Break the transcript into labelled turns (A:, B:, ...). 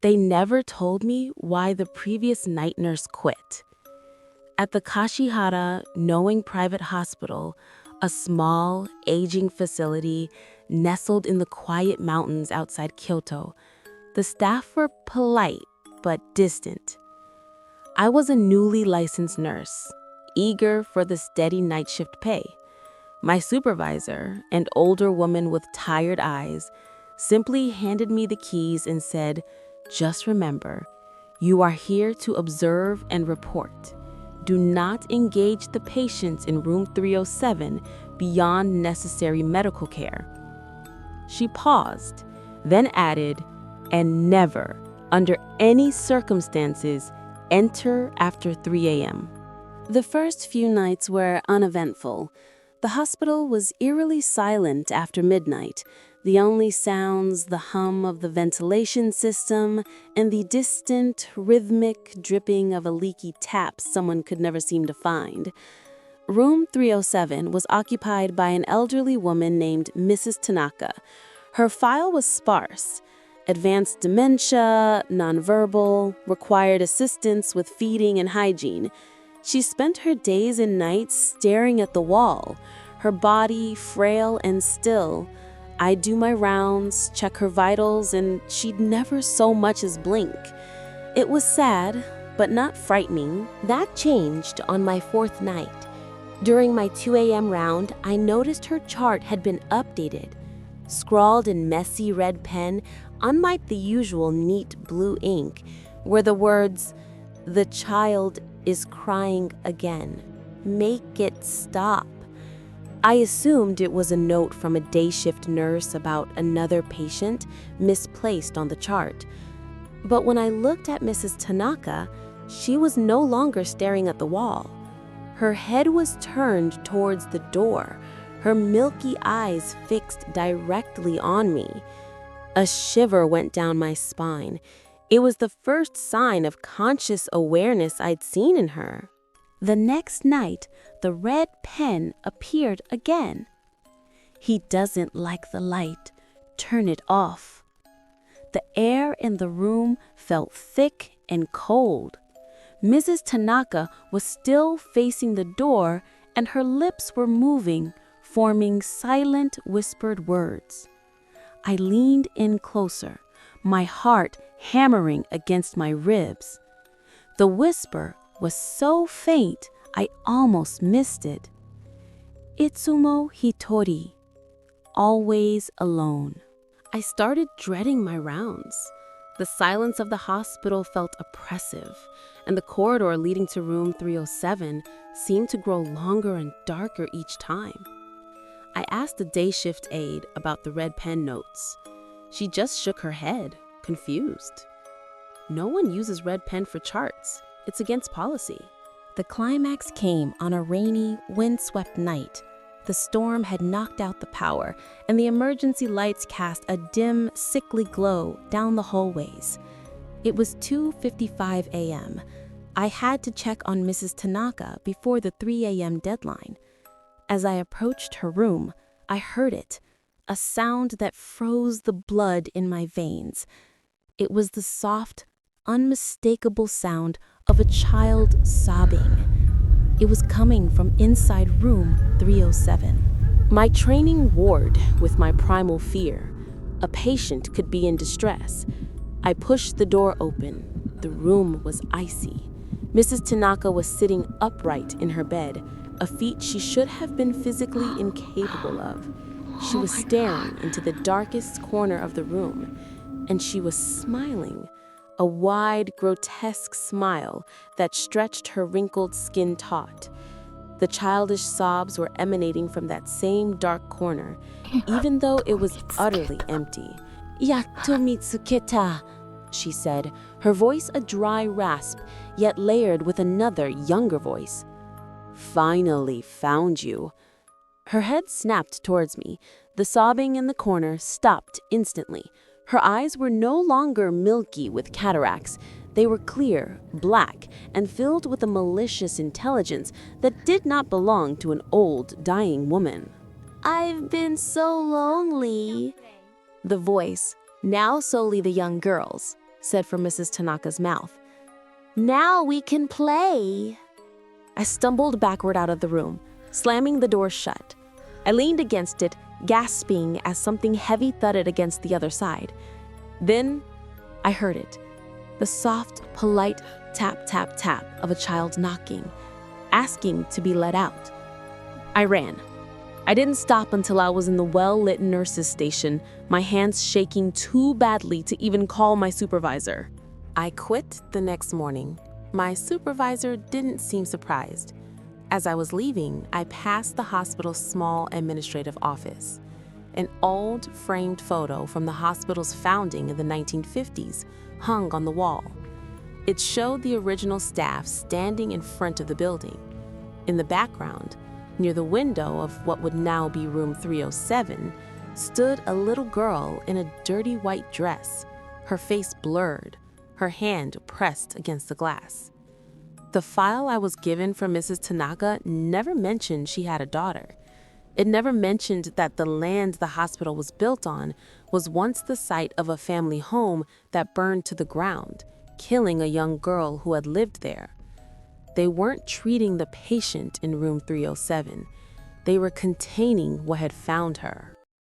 A: They never told me why the previous night nurse quit. At the Kashihara Knowing Private Hospital, a small, aging facility nestled in the quiet mountains outside Kyoto, the staff were polite but distant. I was a newly licensed nurse, eager for the steady night shift pay. My supervisor, an older woman with tired eyes, simply handed me the keys and said, "Just remember, you are here to observe and report. Do not engage the patients in room 307 beyond necessary medical care." She paused, then added, "And never, under any circumstances, enter after 3 a.m. The first few nights were uneventful. The hospital was eerily silent after midnight. The only sounds, the hum of the ventilation system, and the distant, rhythmic dripping of a leaky tap someone could never seem to find. Room 307 was occupied by an elderly woman named Mrs. Tanaka. Her file was sparse. Advanced dementia, nonverbal, required assistance with feeding and hygiene. She spent her days and nights staring at the wall, her body frail and still. I'd do my rounds, check her vitals, and she'd never so much as blink. It was sad, but not frightening. That changed on my fourth night. During my 2 a.m. round, I noticed her chart had been updated. Scrawled in messy red pen, unlike the usual neat blue ink, were the words, "The child is crying again. Make it stop." I assumed it was a note from a day shift nurse about another patient misplaced on the chart. But when I looked at Mrs. Tanaka, she was no longer staring at the wall. Her head was turned towards the door, her milky eyes fixed directly on me. A shiver went down my spine. It was the first sign of conscious awareness I'd seen in her. The next night, the red pen appeared again. "He doesn't like the light. Turn it off." The air in the room felt thick and cold. Mrs. Tanaka was still facing the door, and her lips were moving, forming silent, whispered words. I leaned in closer, my heart hammering against my ribs. The whisper was so faint, I almost missed it. "Itsumo hitori," always alone. I started dreading my rounds. The silence of the hospital felt oppressive, and the corridor leading to room 307 seemed to grow longer and darker each time. I asked the day shift aide about the red pen notes. She just shook her head, confused. "No one uses red pen for charts. It's against policy." The climax came on a rainy, windswept night. The storm had knocked out the power, and the emergency lights cast a dim, sickly glow down the hallways. It was 2:55 a.m. I had to check on Mrs. Tanaka before the 3 a.m. deadline. As I approached her room, I heard it, a sound that froze the blood in my veins. It was the soft, unmistakable sound of a child sobbing. It was coming from inside room 307. My training warred with my primal fear. A patient could be in distress. I pushed the door open. The room was icy. Mrs. Tanaka was sitting upright in her bed, a feat she should have been physically incapable of. She was staring into the darkest corner of the room, and she was smiling, a wide, grotesque smile that stretched her wrinkled skin taut. The childish sobs were emanating from that same dark corner, even though it was utterly empty. "Yatto mitsuketa," she said, her voice a dry rasp, yet layered with another, younger voice. "Finally found you." Her head snapped towards me. The sobbing in the corner stopped instantly. Her eyes were no longer milky with cataracts. They were clear, black, and filled with a malicious intelligence that did not belong to an old, dying woman. "I've been so lonely," the voice, now solely the young girl's, said from Mrs. Tanaka's mouth. "Now we can play." I stumbled backward out of the room, slamming the door shut. I leaned against it, gasping as something heavy thudded against the other side. Then I heard it, the soft, polite tap, tap, tap of a child knocking, asking to be let out. I ran. I didn't stop until I was in the well-lit nurses' station, my hands shaking too badly to even call my supervisor. I quit the next morning. My supervisor didn't seem surprised. As I was leaving, I passed the hospital's small administrative office. An old framed photo from the hospital's founding in the 1950s hung on the wall. It showed the original staff standing in front of the building. In the background, near the window of what would now be room 307, stood a little girl in a dirty white dress, her face blurred, her hand pressed against the glass. The file I was given from Mrs. Tanaka never mentioned she had a daughter. It never mentioned that the land the hospital was built on was once the site of a family home that burned to the ground, killing a young girl who had lived there. They weren't treating the patient in room 307. They were containing what had found her.